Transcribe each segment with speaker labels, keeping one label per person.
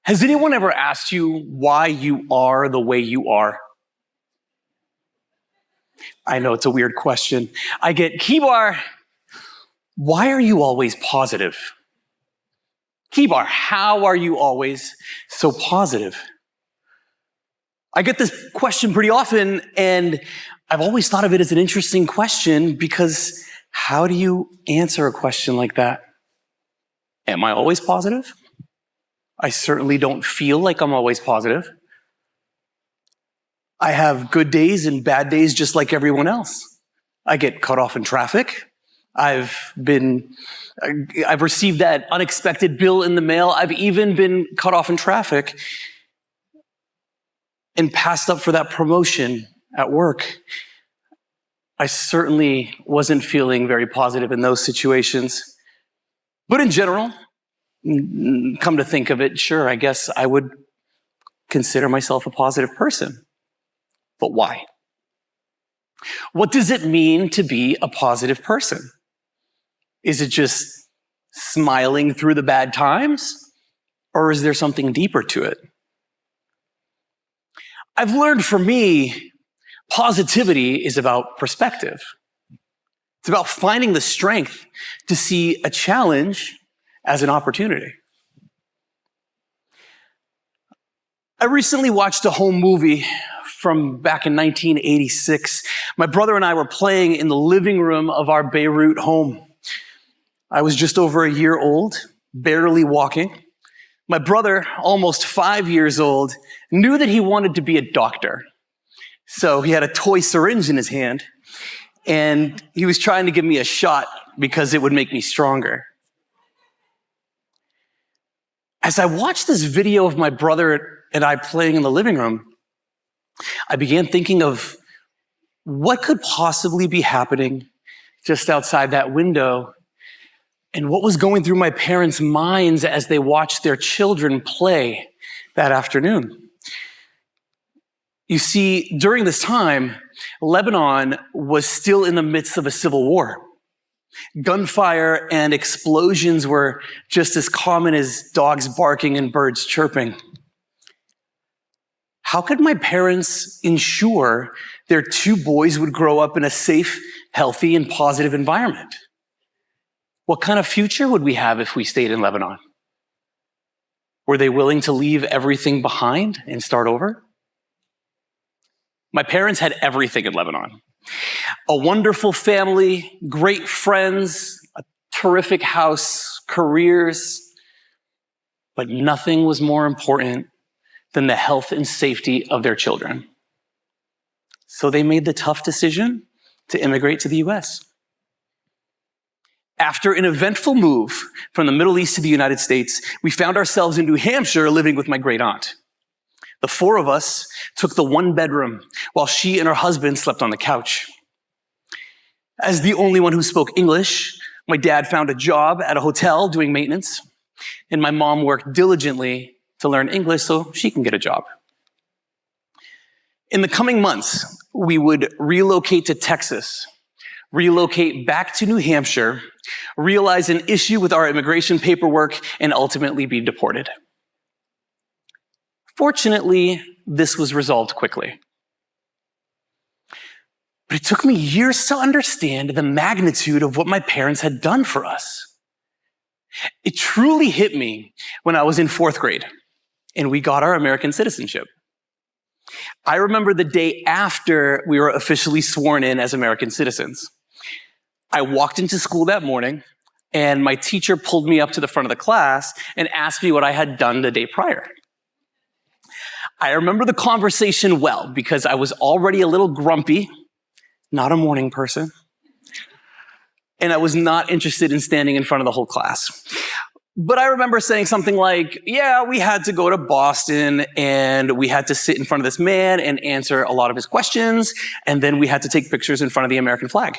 Speaker 1: Has anyone ever asked you why you are the way you are? I know it's a weird question. I get, Kibar, why are you always positive? Kibar, how are you always so positive? I get this question pretty often, and I've always thought of it as an interesting question because how do you answer a question like that? Am I always positive? I certainly don't feel like I'm always positive. I have good days and bad days just like everyone else. I get cut off in traffic. I've received that unexpected bill in the mail. I've even been cut off in traffic and passed up for that promotion at work. I certainly wasn't feeling very positive in those situations. But in general, come to think of it, sure, I guess I would consider myself a positive person. But why? What does it mean to be a positive person? Is it just smiling through the bad times? Or is there something deeper to it? I've learned for me, positivity is about perspective. It's about finding the strength to see a challenge as an opportunity. I recently watched a home movie from back in 1986. My brother and I were playing in the living room of our Beirut home. I was just over a year old, barely walking. My brother, almost 5 years old, knew that he wanted to be a doctor. So he had a toy syringe in his hand, and he was trying to give me a shot because it would make me stronger. As I watched this video of my brother and I playing in the living room, I began thinking of what could possibly be happening just outside that window and what was going through my parents' minds as they watched their children play that afternoon. You see, during this time, Lebanon was still in the midst of a civil war. Gunfire and explosions were just as common as dogs barking and birds chirping. How could my parents ensure their two boys would grow up in a safe, healthy, and positive environment? What kind of future would we have if we stayed in Lebanon? Were they willing to leave everything behind and start over? My parents had everything in Lebanon. A wonderful family, great friends, a terrific house, careers, but nothing was more important than the health and safety of their children. So they made the tough decision to immigrate to the US. After an eventful move from the Middle East to the United States, we found ourselves in New Hampshire living with my great aunt. The four of us took the one bedroom while she and her husband slept on the couch. As the only one who spoke English, my dad found a job at a hotel doing maintenance, and my mom worked diligently to learn English so she can get a job. In the coming months, we would relocate to Texas, relocate back to New Hampshire, realize an issue with our immigration paperwork, and ultimately be deported. Fortunately, this was resolved quickly. But it took me years to understand the magnitude of what my parents had done for us. It truly hit me when I was in 4th grade and we got our American citizenship. I remember the day after we were officially sworn in as American citizens. I walked into school that morning and my teacher pulled me up to the front of the class and asked me what I had done the day prior. I remember the conversation well because I was already a little grumpy, not a morning person, and I was not interested in standing in front of the whole class. But I remember saying something like, yeah, we had to go to Boston and we had to sit in front of this man and answer a lot of his questions, and then we had to take pictures in front of the American flag.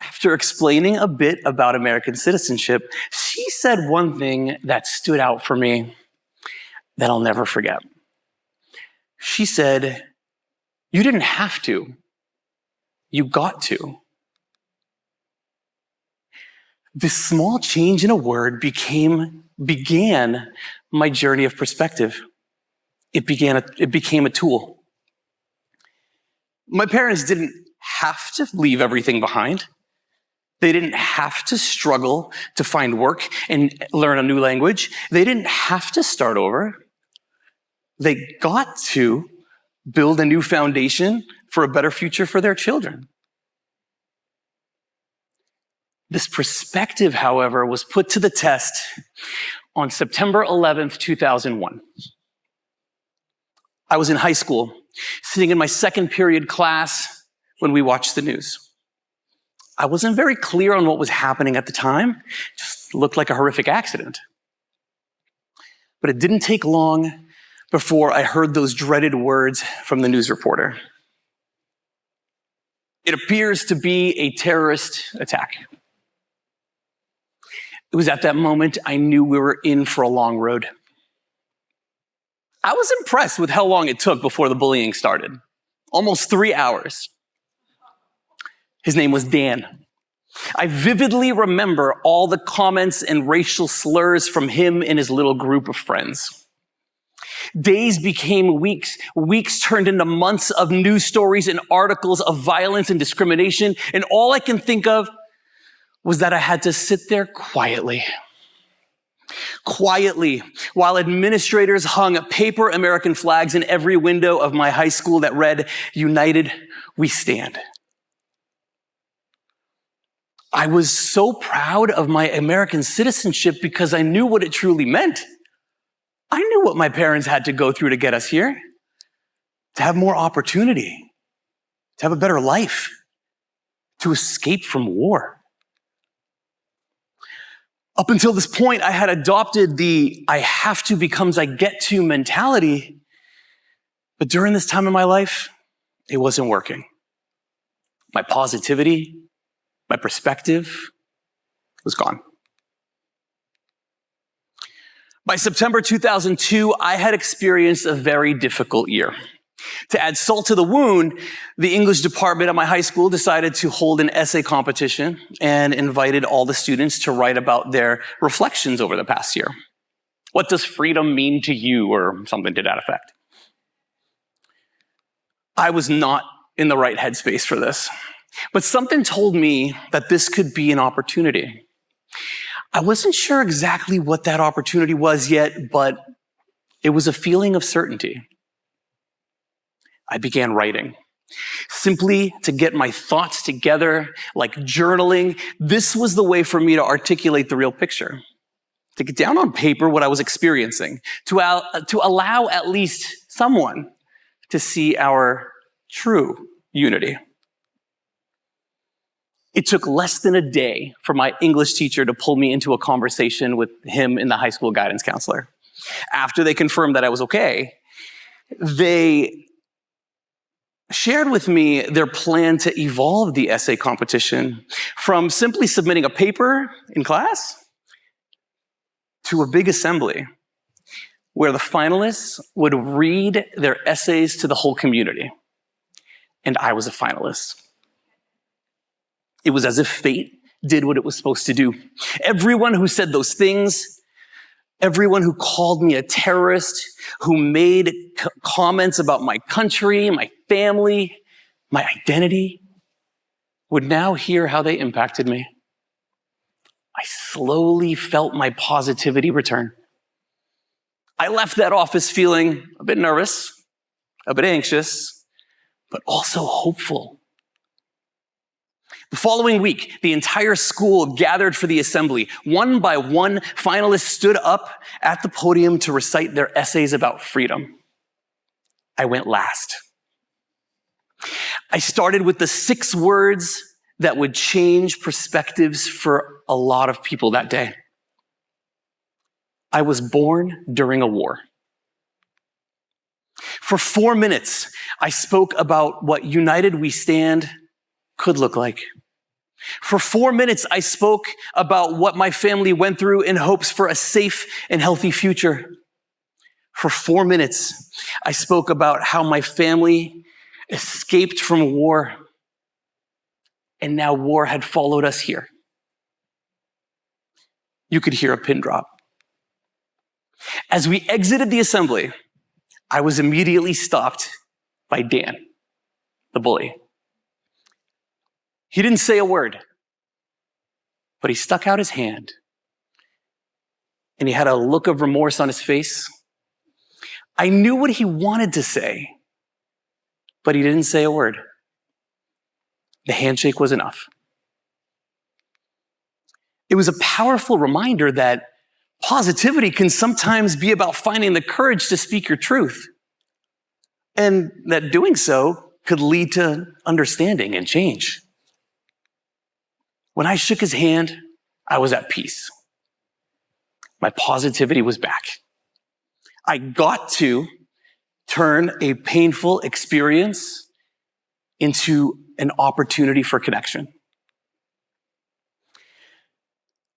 Speaker 1: After explaining a bit about American citizenship, she said one thing that stood out for me that I'll never forget. She said, "You didn't have to. You got to." This small change in a word became began my journey of perspective. It became a tool. My parents didn't have to leave everything behind. They didn't have to struggle to find work and learn a new language. They didn't have to start over. They got to build a new foundation for a better future for their children. This perspective, however, was put to the test on September 11th, 2001. I was in high school, sitting in my second period class when we watched the news. I wasn't very clear on what was happening at the time. It just looked like a horrific accident. But it didn't take long before I heard those dreaded words from the news reporter. It appears to be a terrorist attack. It was at that moment I knew we were in for a long road. I was impressed with how long it took before the bullying started. Almost 3 hours. His name was Dan. I vividly remember all the comments and racial slurs from him and his little group of friends. Days became weeks. Weeks turned into months of news stories and articles of violence and discrimination. And all I can think of was that I had to sit there quietly, while administrators hung paper American flags in every window of my high school that read, "United we stand." I was so proud of my American citizenship because I knew what it truly meant. I knew what my parents had to go through to get us here, to have more opportunity, to have a better life, to escape from war. Up until this point, I had adopted the I have to becomes I get to mentality, but during this time in my life, it wasn't working. My positivity, my perspective was gone. By September 2002, I had experienced a very difficult year. To add salt to the wound, the English department at my high school decided to hold an essay competition and invited all the students to write about their reflections over the past year. What does freedom mean to you, or something to that effect? I was not in the right headspace for this. But something told me that this could be an opportunity. I wasn't sure exactly what that opportunity was yet, but it was a feeling of certainty. I began writing, simply to get my thoughts together, like journaling. This was the way for me to articulate the real picture, to get down on paper what I was experiencing, to allow at least someone to see our true unity. It took less than a day for my English teacher to pull me into a conversation with him and the high school guidance counselor. After they confirmed that I was okay, they shared with me their plan to evolve the essay competition from simply submitting a paper in class to a big assembly where the finalists would read their essays to the whole community. And I was a finalist. It was as if fate did what it was supposed to do. Everyone who said those things, everyone who called me a terrorist, who made comments about my country, my family, my identity, would now hear how they impacted me. I slowly felt my positivity return. I left that office feeling a bit nervous, a bit anxious, but also hopeful. The following week, the entire school gathered for the assembly. One by one, finalists stood up at the podium to recite their essays about freedom. I went last. I started with the 6 words that would change perspectives for a lot of people that day. I was born during a war. For 4 minutes, I spoke about what United We Stand could look like. For 4 minutes, I spoke about what my family went through in hopes for a safe and healthy future. For 4 minutes, I spoke about how my family escaped from war, and now war had followed us here. You could hear a pin drop. As we exited the assembly, I was immediately stopped by Dan, the bully. He didn't say a word, but he stuck out his hand, and he had a look of remorse on his face. I knew what he wanted to say, but he didn't say a word. The handshake was enough. It was a powerful reminder that positivity can sometimes be about finding the courage to speak your truth, and that doing so could lead to understanding and change. When I shook his hand, I was at peace. My positivity was back. I got to turn a painful experience into an opportunity for connection.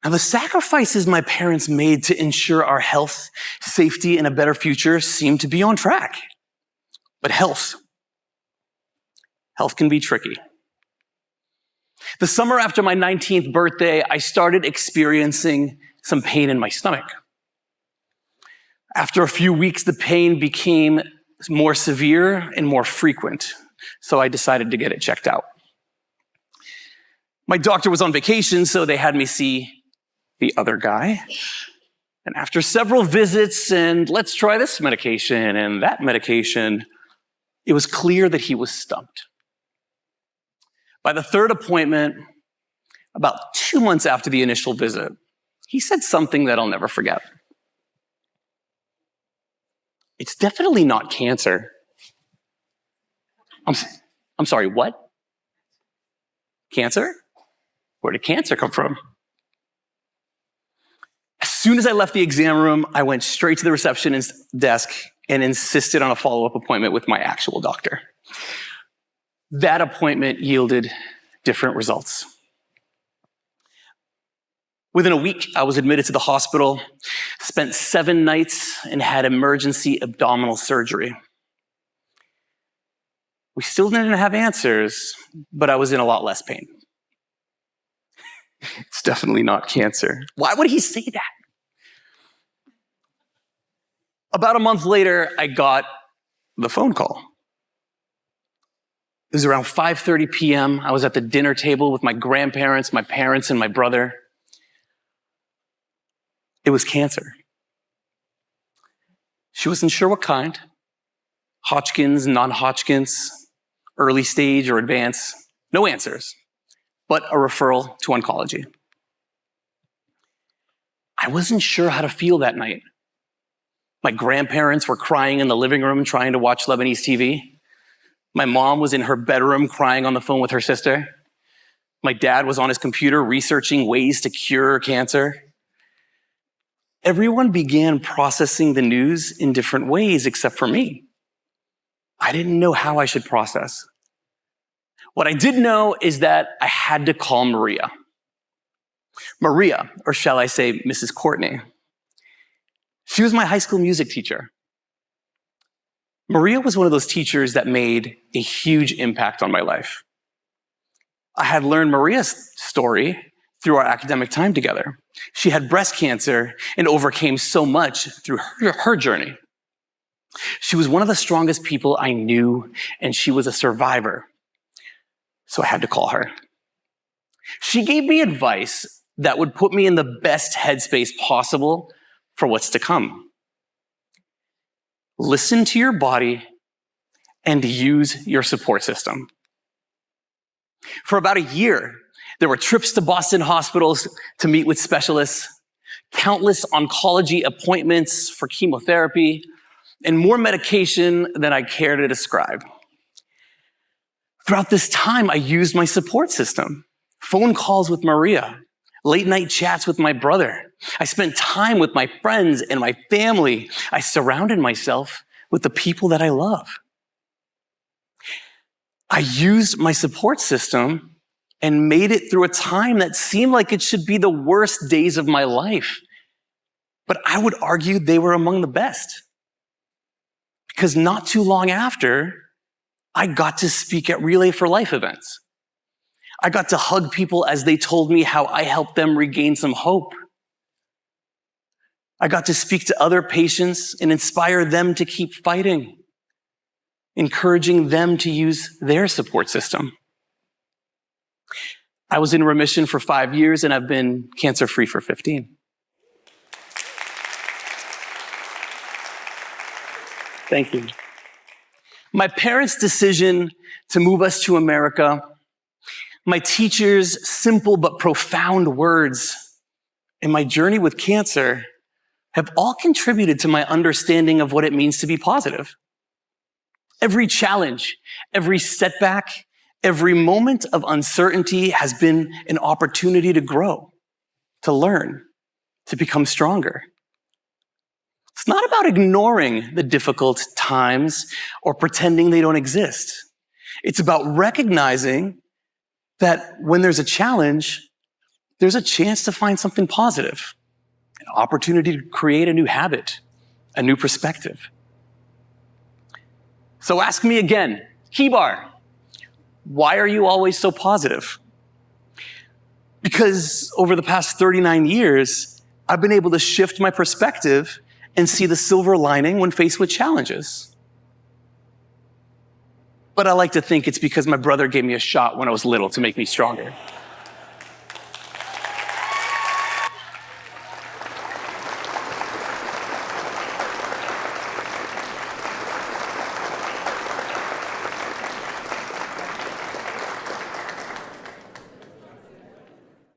Speaker 1: Now, the sacrifices my parents made to ensure our health, safety, and a better future seem to be on track. But health can be tricky. The summer after my 19th birthday, I started experiencing some pain in my stomach. After a few weeks, the pain became more severe and more frequent, so I decided to get it checked out. My doctor was on vacation, so they had me see the other guy. And after several visits and let's try this medication and that medication, it was clear that he was stumped. By the third appointment, about 2 months after the initial visit, he said something that I'll never forget. It's definitely not cancer. I'm sorry, what? Cancer? Where did cancer come from? As soon as I left the exam room, I went straight to the receptionist's desk and insisted on a follow-up appointment with my actual doctor. That appointment yielded different results. Within a week, I was admitted to the hospital, spent 7 nights, and had emergency abdominal surgery. We still didn't have answers, but I was in a lot less pain. It's definitely not cancer. Why would he say that? About a month later, I got the phone call. It was around 5:30 p.m. I was at the dinner table with my grandparents, my parents, and my brother. It was cancer. She wasn't sure what kind. Hodgkin's, non-Hodgkin's, early stage or advanced. No answers, but a referral to oncology. I wasn't sure how to feel that night. My grandparents were crying in the living room trying to watch Lebanese TV. My mom was in her bedroom crying on the phone with her sister. My dad was on his computer researching ways to cure cancer. Everyone began processing the news in different ways except for me. I didn't know how I should process. What I did know is that I had to call Maria. Maria, or shall I say Mrs. Courtney. She was my high school music teacher. Maria was one of those teachers that made a huge impact on my life. I had learned Maria's story through our academic time together. She had breast cancer and overcame so much through her journey. She was one of the strongest people I knew, and she was a survivor. So I had to call her. She gave me advice that would put me in the best headspace possible for what's to come. Listen to your body and use your support system. For about a year, there were trips to Boston hospitals to meet with specialists, countless oncology appointments for chemotherapy, and more medication than I care to describe. Throughout this time, I used my support system, phone calls with Maria, late night chats with my brother. I spent time with my friends and my family. I surrounded myself with the people that I love. I used my support system and made it through a time that seemed like it should be the worst days of my life. But I would argue they were among the best. Because not too long after, I got to speak at Relay for Life events. I got to hug people as they told me how I helped them regain some hope. I got to speak to other patients and inspire them to keep fighting, encouraging them to use their support system. I was in remission for 5 years, and I've been cancer-free for 15. Thank you. My parents' decision to move us to America, my teachers' simple but profound words, and my journey with cancer have all contributed to my understanding of what it means to be positive. Every challenge, every setback, every moment of uncertainty has been an opportunity to grow, to learn, to become stronger. It's not about ignoring the difficult times or pretending they don't exist. It's about recognizing that when there's a challenge, there's a chance to find something positive, an opportunity to create a new habit, a new perspective. So ask me again, Kibar, why are you always so positive? Because over the past 39 years, I've been able to shift my perspective and see the silver lining when faced with challenges. But I like to think it's because my brother gave me a shot when I was little to make me stronger.